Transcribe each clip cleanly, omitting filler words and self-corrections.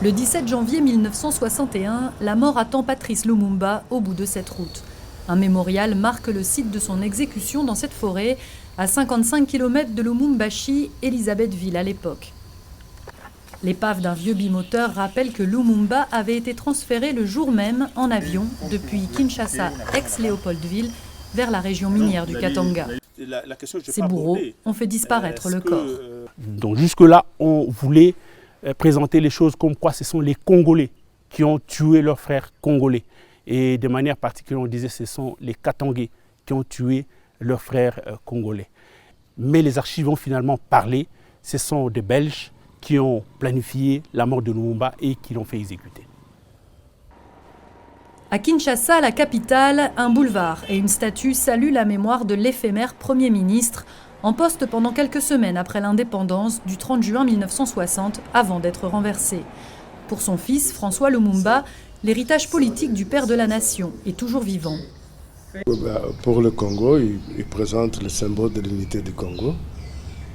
Le 17 janvier 1961, la mort attend Patrice Lumumba au bout de cette route. Un mémorial marque le site de son exécution dans cette forêt, à 55 km de Lumumbashi, Elisabethville à l'époque. L'épave d'un vieux bimoteur rappelle que Lumumba avait été transféré le jour même en avion depuis Kinshasa, ex-Léopoldville, vers la région minière du Katanga. Ces bourreaux ont fait disparaître le corps. Donc jusque-là, on voulait présenter les choses comme quoi ce sont les Congolais qui ont tué leurs frères congolais. Et de manière particulière, on disait que ce sont les Katangais qui ont tué leurs frères congolais. Mais les archives ont finalement parlé. Ce sont des Belges qui ont planifié la mort de Lumumba et qui l'ont fait exécuter. À Kinshasa, la capitale, un boulevard et une statue saluent la mémoire de l'éphémère Premier ministre, en poste pendant quelques semaines après l'indépendance du 30 juin 1960, avant d'être renversé. Pour son fils, François Lumumba, l'héritage politique du père de la nation est toujours vivant. Pour le Congo, il présente le symbole de l'unité du Congo.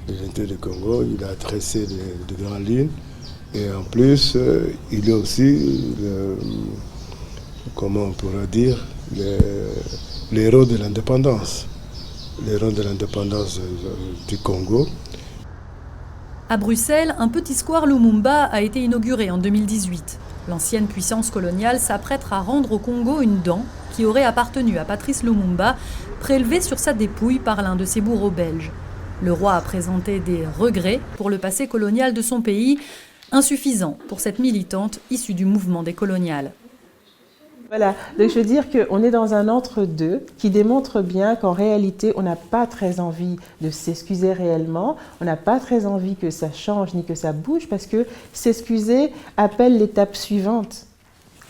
L'unité du Congo, il a tracé de grandes lignes. Et en plus, il est aussi, comment on pourrait dire, l'héros de l'indépendance. L'héros de l'indépendance du Congo. À Bruxelles, un petit square Lumumba a été inauguré en 2018. L'ancienne puissance coloniale s'apprête à rendre au Congo une dent qui aurait appartenu à Patrice Lumumba, prélevée sur sa dépouille par l'un de ses bourreaux belges. Le roi a présenté des regrets pour le passé colonial de son pays, insuffisant pour cette militante issue du mouvement décolonial. Voilà, donc je veux dire qu'on est dans un entre-deux qui démontre bien qu'en réalité, on n'a pas très envie de s'excuser réellement, on n'a pas très envie que ça change ni que ça bouge, parce que s'excuser appelle l'étape suivante,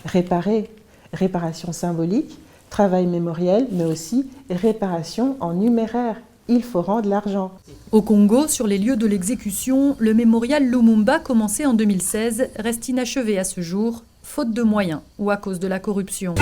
réparer, réparation symbolique, travail mémoriel, mais aussi réparation en numéraire. Il faut rendre l'argent. Au Congo, sur les lieux de l'exécution, le mémorial Lumumba, commencé en 2016, reste inachevé à ce jour, faute de moyens ou à cause de la corruption.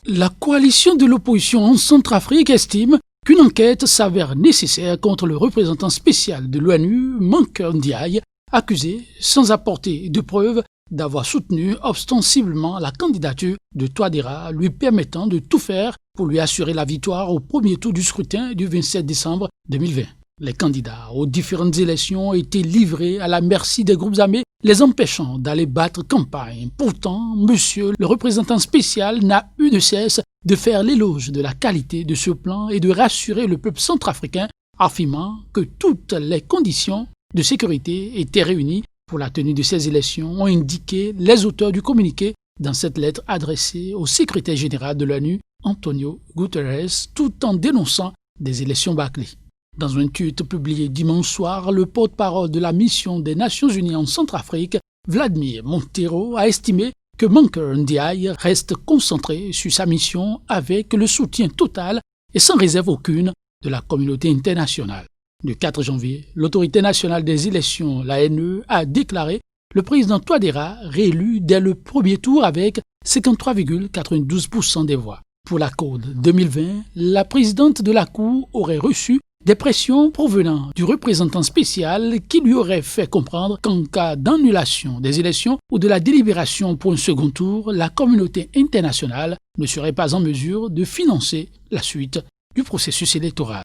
La coalition de l'opposition en Centrafrique estime qu'une enquête s'avère nécessaire contre le représentant spécial de l'ONU, Mankeur Ndiaye, accusé, sans apporter de preuves, d'avoir soutenu ostensiblement la candidature de Touadéra, lui permettant de tout faire pour lui assurer la victoire au premier tour du scrutin du 27 décembre 2020. Les candidats aux différentes élections étaient livrés à la merci des groupes armés, les empêchant d'aller battre campagne. Pourtant, monsieur le représentant spécial n'a eu de cesse de faire l'éloge de la qualité de ce plan et de rassurer le peuple centrafricain, affirmant que toutes les conditions de sécurité étaient réunies pour la tenue de ces élections, ont indiqué les auteurs du communiqué dans cette lettre adressée au secrétaire général de l'ONU, Antonio Guterres, tout en dénonçant des élections bâclées. Dans un tweet publié dimanche soir, le porte-parole de la mission des Nations Unies en Centrafrique, Vladimir Montero, a estimé que Mankeur Ndiaye reste concentré sur sa mission avec le soutien total et sans réserve aucune de la communauté internationale. Le 4 janvier, l'autorité nationale des élections, l'ANE, a déclaré le président Touadéra réélu dès le premier tour avec 53,92% des voix. Pour la CODE 2020, la présidente de la Cour aurait reçu des pressions provenant du représentant spécial qui lui aurait fait comprendre qu'en cas d'annulation des élections ou de la délibération pour un second tour, la communauté internationale ne serait pas en mesure de financer la suite du processus électoral.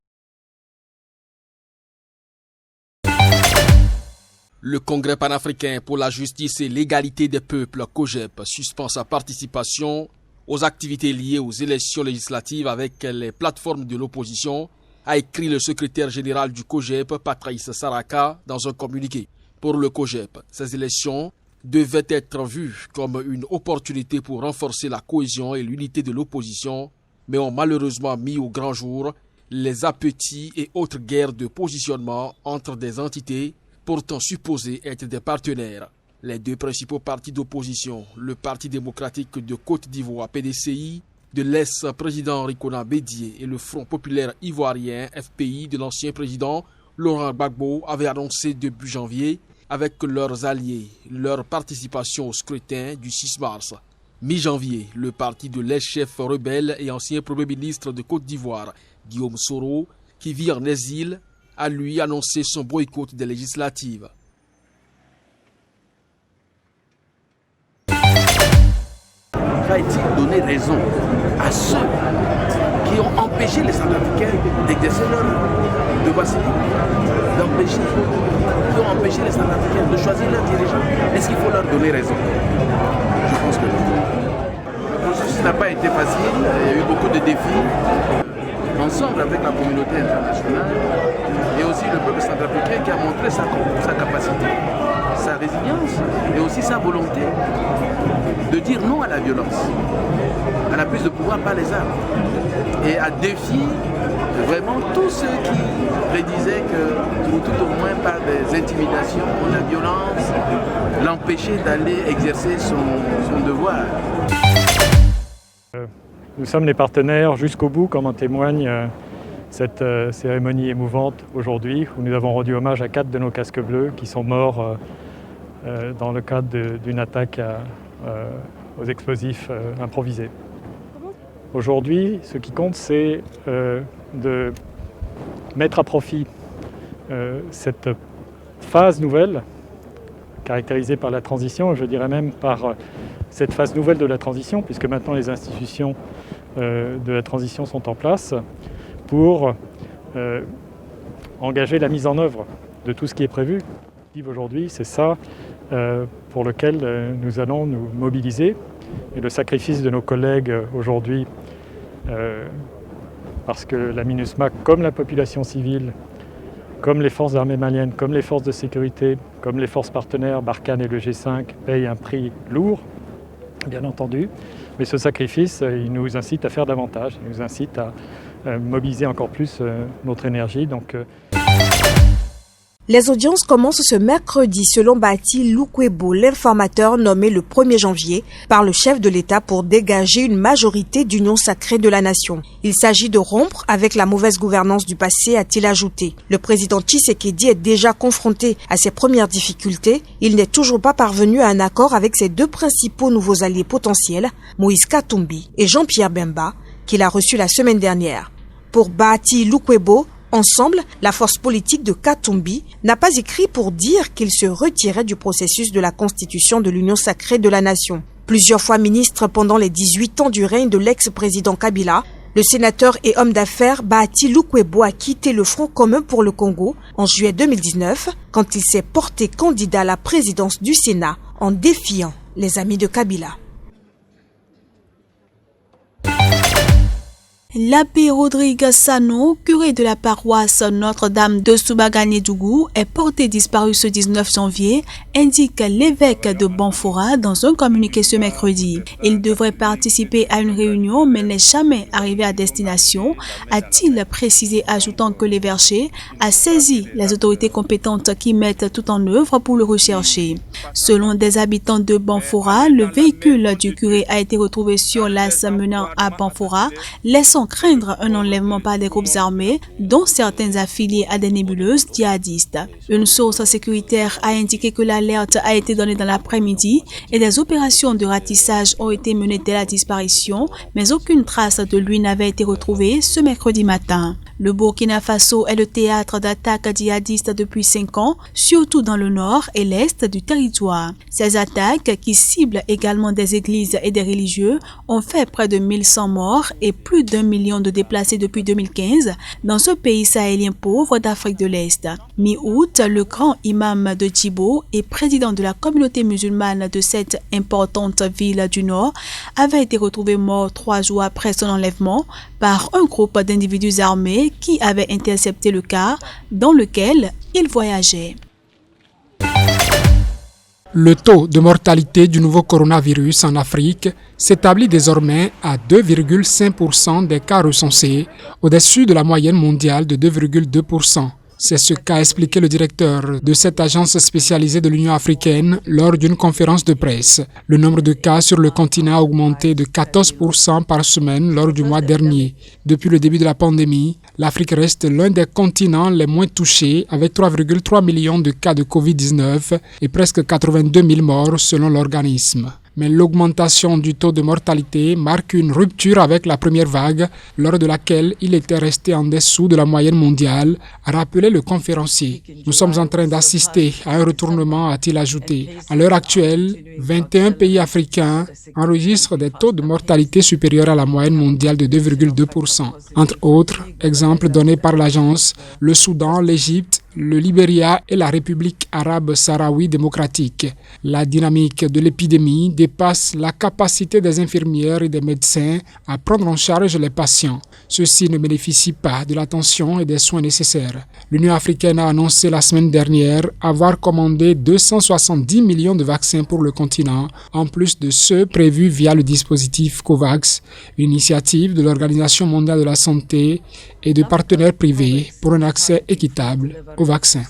Le Congrès panafricain pour la justice et l'égalité des peuples, COJEP, suspend sa participation aux activités liées aux élections législatives avec les plateformes de l'opposition, a écrit le secrétaire général du COJEP, Patrice Saraka, dans un communiqué. Pour le COJEP, ces élections devaient être vues comme une opportunité pour renforcer la cohésion et l'unité de l'opposition, mais ont malheureusement mis au grand jour les appétits et autres guerres de positionnement entre des entités pourtant supposés être des partenaires. Les deux principaux partis d'opposition, le Parti démocratique de Côte d'Ivoire PDCI, de l'ex-président Rikona Bédié et le Front populaire ivoirien FPI de l'ancien président Laurent Gbagbo avaient annoncé début janvier, avec leurs alliés, leur participation au scrutin du 6 mars. Mi-janvier, le parti de l'ex-chef rebelle et ancien premier ministre de Côte d'Ivoire, Guillaume Soro, qui vit en exil, a lui annoncé son boycott des législatives. va-t-il donner raison à ceux qui ont empêché les Centrafricains d'exercer leur devoir civique, qui ont empêché les Centrafricains de choisir leurs dirigeants? Est-ce qu'il faut leur donner raison? Je pense que non. Le processus n'a pas été facile, il y a eu beaucoup de défis. Ensemble avec la communauté internationale et aussi le peuple centrafricain qui a montré sa capacité, sa résilience et aussi sa volonté de dire non à la violence, à la prise de pouvoir par les armes et à défier vraiment tous ceux qui prédisaient que, ou tout au moins par des intimidations, la violence, l'empêcher d'aller exercer son devoir. Nous sommes les partenaires jusqu'au bout, comme en témoigne cette cérémonie émouvante aujourd'hui, où nous avons rendu hommage à 4 de nos casques bleus qui sont morts dans le cadre d'une attaque aux explosifs improvisés. Aujourd'hui, ce qui compte, c'est de mettre à profit cette phase nouvelle, caractérisée par la transition, je dirais même par cette phase nouvelle de la transition, puisque maintenant les institutions de la transition sont en place, pour engager la mise en œuvre de tout ce qui est prévu. Aujourd'hui, c'est ça pour lequel nous allons nous mobiliser. Et le sacrifice de nos collègues aujourd'hui, parce que la MINUSMA, comme la population civile, comme les forces armées maliennes, comme les forces de sécurité, comme les forces partenaires, Barkhane et le G5, payent un prix lourd, bien entendu. Mais ce sacrifice, il nous incite à faire davantage, il nous incite à mobiliser encore plus notre énergie. Les audiences commencent ce mercredi selon Bati Lukwebo, l'informateur nommé le 1er janvier par le chef de l'État pour dégager une majorité d'union sacrée de la nation. Il s'agit de rompre avec la mauvaise gouvernance du passé, a-t-il ajouté. Le président Tshisekedi est déjà confronté à ses premières difficultés. Il n'est toujours pas parvenu à un accord avec ses 2 principaux nouveaux alliés potentiels, Moïse Katumbi et Jean-Pierre Bemba, qu'il a reçu la semaine dernière. Pour Bati Lukwebo, ensemble, la force politique de Katumbi n'a pas écrit pour dire qu'il se retirait du processus de la constitution de l'Union sacrée de la nation. Plusieurs fois ministre pendant les 18 ans du règne de l'ex-président Kabila, le sénateur et homme d'affaires Bati Lukwebo a quitté le Front commun pour le Congo en juillet 2019 quand il s'est porté candidat à la présidence du Sénat en défiant les amis de Kabila. L'abbé Rodrigue Sano, curé de la paroisse Notre-Dame de Soubaganédougou, est porté disparu ce 19 janvier, indique l'évêque de Banfora dans un communiqué ce mercredi. Il devrait participer à une réunion mais n'est jamais arrivé à destination, a-t-il précisé, ajoutant que l'évêché a saisi les autorités compétentes qui mettent tout en œuvre pour le rechercher. Selon des habitants de Banfora, le véhicule du curé a été retrouvé sur l'as menant à Banfora, laissant craindre un enlèvement par des groupes armés, dont certains affiliés à des nébuleuses djihadistes. Une source sécuritaire a indiqué que l'alerte a été donnée dans l'après-midi et des opérations de ratissage ont été menées dès la disparition, mais aucune trace de lui n'avait été retrouvée ce mercredi matin. Le Burkina Faso est le théâtre d'attaques djihadistes depuis 5 ans, surtout dans le nord et l'est du territoire. Ces attaques, qui ciblent également des églises et des religieux, ont fait près de 1100 morts et plus d'1 million de déplacés depuis 2015 dans ce pays sahélien pauvre d'Afrique de l'Est. Mi-août, le grand imam de Djibo et président de la communauté musulmane de cette importante ville du nord avait été retrouvé mort 3 jours après son enlèvement par un groupe d'individus armés qui avaient intercepté le car dans lequel il voyageait. Le taux de mortalité du nouveau coronavirus en Afrique s'établit désormais à 2,5% des cas recensés, au-dessus de la moyenne mondiale de 2,2%. C'est ce qu'a expliqué le directeur de cette agence spécialisée de l'Union africaine lors d'une conférence de presse. Le nombre de cas sur le continent a augmenté de 14% par semaine lors du mois dernier. Depuis le début de la pandémie, l'Afrique reste l'un des continents les moins touchés, avec 3,3 millions de cas de Covid-19 et presque 82 000 morts selon l'organisme. Mais l'augmentation du taux de mortalité marque une rupture avec la première vague, lors de laquelle il était resté en dessous de la moyenne mondiale, a rappelé le conférencier. Nous sommes en train d'assister à un retournement, a-t-il ajouté. À l'heure actuelle, 21 pays africains enregistrent des taux de mortalité supérieurs à la moyenne mondiale de 2,2%. Entre autres exemples donnés par l'agence, le Soudan, l'Égypte, le Libéria et la République arabe sahraoui démocratique. La dynamique de l'épidémie dépasse la capacité des infirmières et des médecins à prendre en charge les patients. Ceux-ci ne bénéficient pas de l'attention et des soins nécessaires. L'Union africaine a annoncé la semaine dernière avoir commandé 270 millions de vaccins pour le continent, en plus de ceux prévus via le dispositif COVAX, une initiative de l'Organisation mondiale de la santé et de partenaires privés pour un accès équitable aux vaccins.